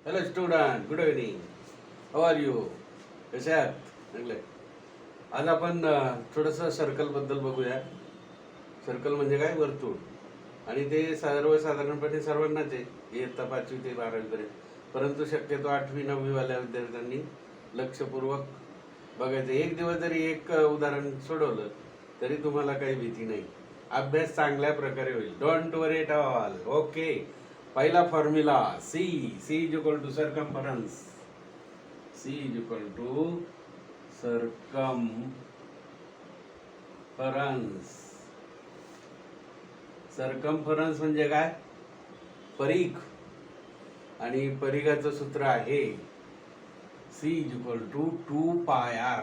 Hello student, good evening. How are you? कसे आहात? चांगले. आज आपण थोडंसं सर्कलबद्दल बघूया. सर्कल म्हणजे काय? वर्तुळ. आणि ते सर्वसाधारणपणे सर्वांनाच आहे, इयत्ता 5वी ते 12वी पर्यंत. परंतु शक्यतो 8वी 9वी वाल्या विद्यार्थ्यांनी लक्षपूर्वक बघायचं. एक दिवस जरी एक उदाहरण सोडवलं तरी तुम्हाला काही भीती नाही. अभ्यास चांगल्या प्रकारे होईल. Don't worry at all. Okay. पहिला formula C. C is equal to circumference. C is equal to circumference. Circumference म्हणजे काय? परीघ. आणि परीघाचं सूत्र आहे C is equal to 2πr.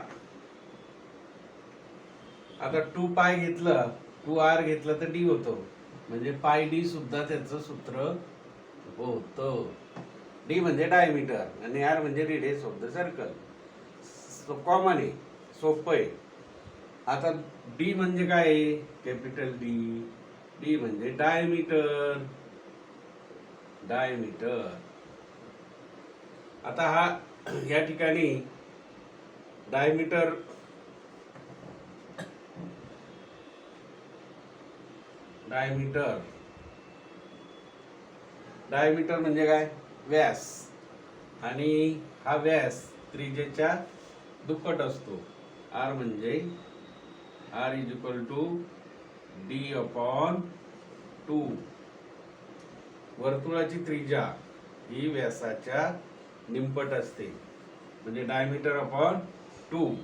आता 2π घेतलं, 2r घेतलं तर डी होतो. म्हणजे पाय डी सुद्धा त्याचं सूत्र होतं. डी म्हणजे डायमीटर आणि आर म्हणजे radius of the circle. Common आहे, सोपं आहे. आता डी म्हणजे काय आहे? Capital D. डी म्हणजे डायमीटर. डायमीटर. आता हा या ठिकाणी डायमीटर डायमीटर डायमीटर म्हणजे काय? व्यास. आणि हा व्यास त्रिज्येच्या दुप्पट असतो. आर म्हणजे R is equal to D upon 2. वर्तुळाची त्रिज्या ही व्यासाच्या निमपट असते. म्हणजे डायमीटर अपॉन 2.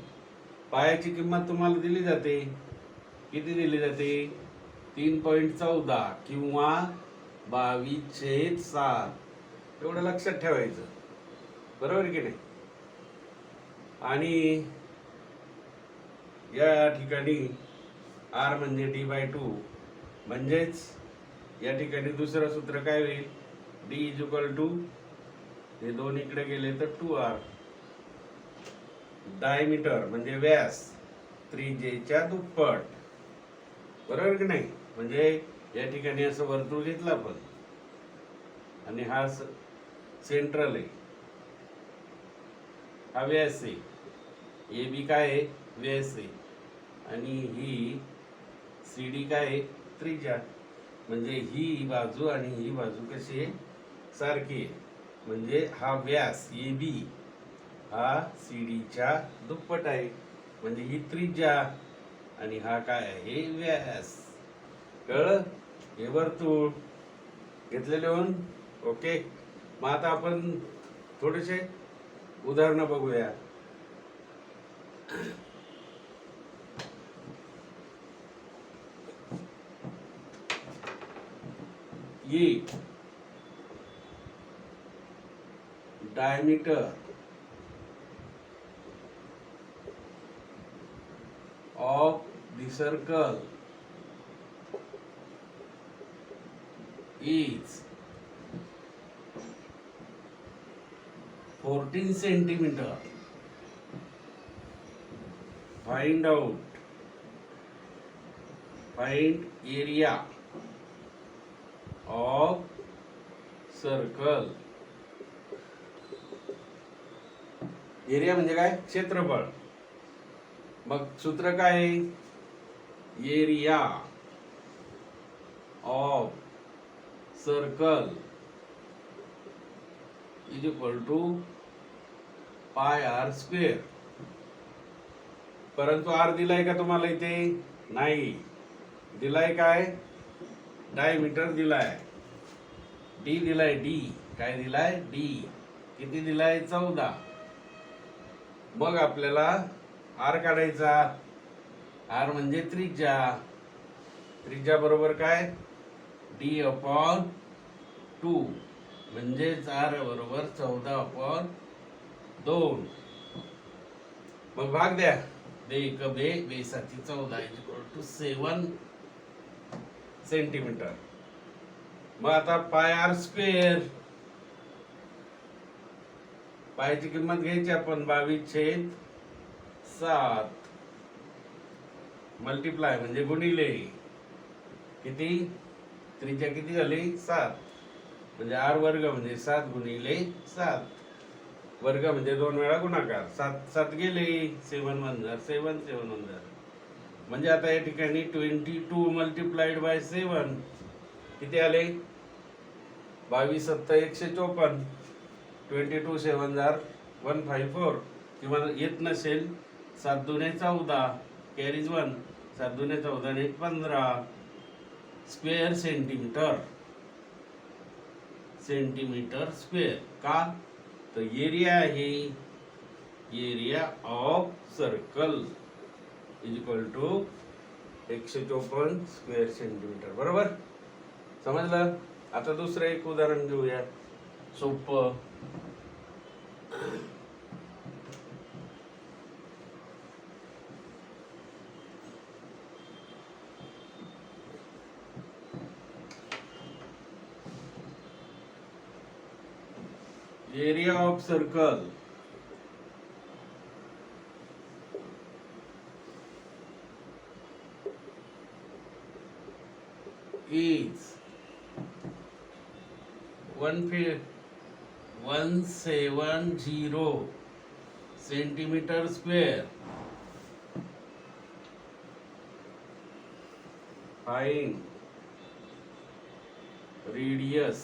पायाची किंमत तुम्हाला दिली जाते. किती दिली जाते? 3.14 किंवा 22/7. एवढं लक्षात ठेवायचं. बरोबर की नाही? आणि या ठिकाणी आर म्हणजे d/2. म्हणजेच या ठिकाणी दुसरं सूत्र काय होईल? डी इज इक्वल टू, हे दोन इकडे गेले तर 2r. डायमीटर म्हणजे व्यास त्रिज्येच्या दुप्पट. बरोबर की नाही? म्हणजे या ठिकाणी असं वर्तुळ घेतलं आपण आणि हा सेंट्रल आहे, हा व्यास आहे. ए बी काय आहे? व्यास आहे. आणि ही सी डी काय आहे? त्रिज्या. म्हणजे ही बाजू आणि ही बाजू कशी आहे? सारखी आहे. म्हणजे हा व्यास ए बी हा सी डीच्या दुप्पट आहे. म्हणजे ही त्रिज्या आणि हा काय आहे? व्यास. कळलं? हे वर्तुळ घेतले लिहून. ओके. मग आता आपण थोडेसे उदाहरणं बघूया. ये diameter of the circle is 14 centimeter. Find area of circle. Area म्हणजे काय? क्षेत्रफळ. मग सूत्र काय आहे? Area of circle is equal to πr². परंतु आर दिलाय का तुम्हाला इथे? नाही दिलाय. काय? डायमीटर दिलाय. डी दिलाय. डी काय दिलाय? डी. किती दिलाय? 14. मग आपल्याला आर काढायचा. आर म्हणजे त्रिज्या. त्रिज्या बरोबर काय? D upon 2. म्हणजेच आर बरोबर 14/2. मग भाग द्या. बे एक बे, बे 7 14 इज इक्वल टू 7 सेंटीमीटर. मग आता πr². पायाची किंमत घ्यायची आपण 22/7. मल्टिप्लाय म्हणजे गुणिले. किती? त्रिज्या किती झाली? 7. म्हणजे आर वर्ग म्हणजे 7 गुणिले 7, वर्ग म्हणजे 2 वेळा गुणाकार, 7 7 गेले, 7 1 जार 7 7 1 जार. म्हणजे आता या ठिकाणी 22 मल्टिप्लाइड बाय 7 किती आले? 22 7 154. 22 7 जार 154. किंवा येत नसेल 7 दुने 14 कॅरीज 1, 7 दुने 14 आणि 15 स्क्वेअर सेंटीमीटर, सेंटीमीटर स्क्वेअर. का? तर एरिया आहे, area of circle is equal to 154 square centimetre. बरोबर समजलं? आता दुसरं एक उदाहरण घेऊया सोपं. Area of circle is 170 centimeter square. Find radius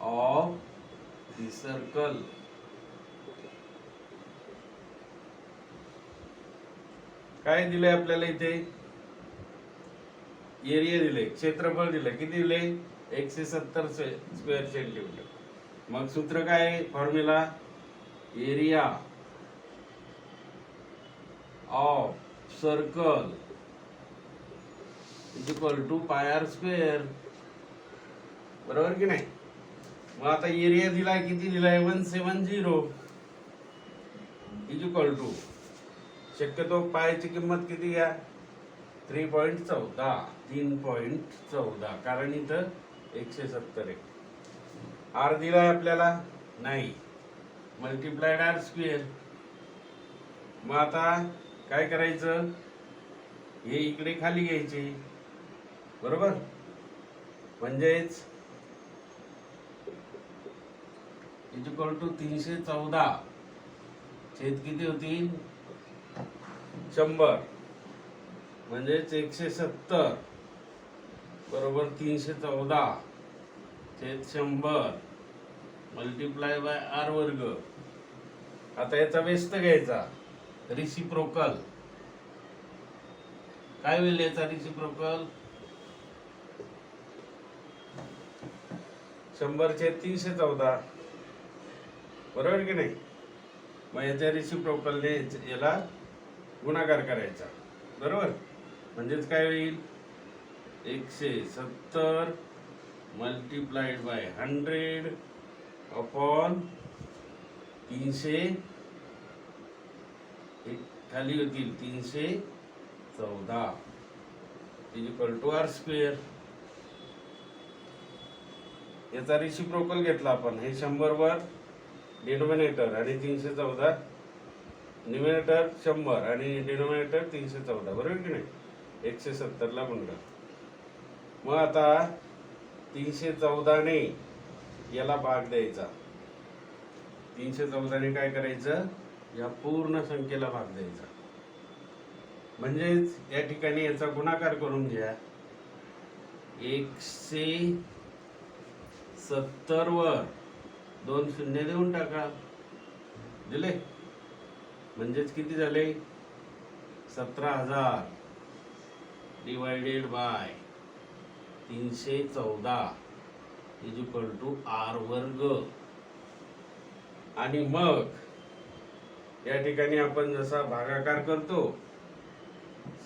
of the circle. काय दिले आपल्याला इथे? एरिया दिले, क्षेत्रफळ दिले, किती दिले? 170 स्क्वेअर सेंटीमीटर. मग सूत्र काय आहे? Formula area of circle is equal to pi r square. बरोबर की नाही? मग आता एरिया दिलाय, किती दिलाय? 170 इज इक्वल टू, शक्यतो पायची किंमत किती घ्या? 3.14, कारण इथं 170 आहे. आर दिलाय आपल्याला? नाही. Multiplied r square. मग आता काय करायचं? हे इकडे खाली घ्यायचे. बरोबर? म्हणजेच इज इक्वल टू 314 छेद किती होतील? 100. म्हणजेच 170 बरोबर 314 छेद 100 मल्टिप्लाय बाय आर वर्ग. आता याचा व्यस्त घ्यायचा, रिसिप्रोकल. काय होईल याचा रिसिप्रोकल? 100 छेद 314. बरोबर की नाही? मग याच्या रिसिप्रोकलने याला गुणाकार करायचा. बरोबर? म्हणजेच काय होईल? 170 मल्टिप्लाइड बाय 100 अपॉन 300, खाली होतील 314 is equal to r square. याचा रिसिप्रोकल घेतला आपण. हे 100 वर डिनोमिनेटर आणि 314 न्यूमरेटर 100 आणि डिनोमिनेटर 314. बरोबर की नाही? 170 ला गुणला. मग आता 314 ने याला भाग द्यायचा. 314 ने काय करायचं? या पूर्ण संख्येला भाग द्यायचा. म्हणजेच या ठिकाणी याचा गुणाकार करून घ्या. 170 वर 2 शून्य देऊन टाका. दिले? म्हणजेच किती झाले? 17,000 divided by 314 is equal to r वर्ग. आणि मग या ठिकाणी आपण जसा भागाकार करतो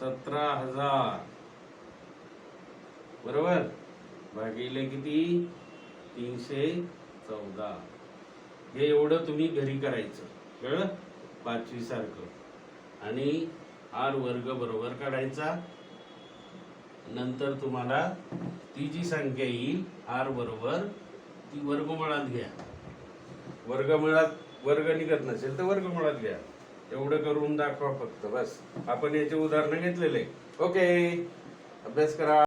17,000 बरोबर भागिले किती? 314. हे एवढं तुम्ही घरी करायचं. कळलं? 5वी सारखं. आणि आर वर्ग बरोबर काढायचा. नंतर तुम्हाला ती जी संख्या येईल आर बरोबर ती वर्गमुळात घ्या. वर्गमुळात वर्ग निघत नसेल तर वर्गमुळात घ्या. एवढं करून दाखवा फक्त. बस. आपण याचे उदाहरण घेतलेले. ओके, अभ्यास करा.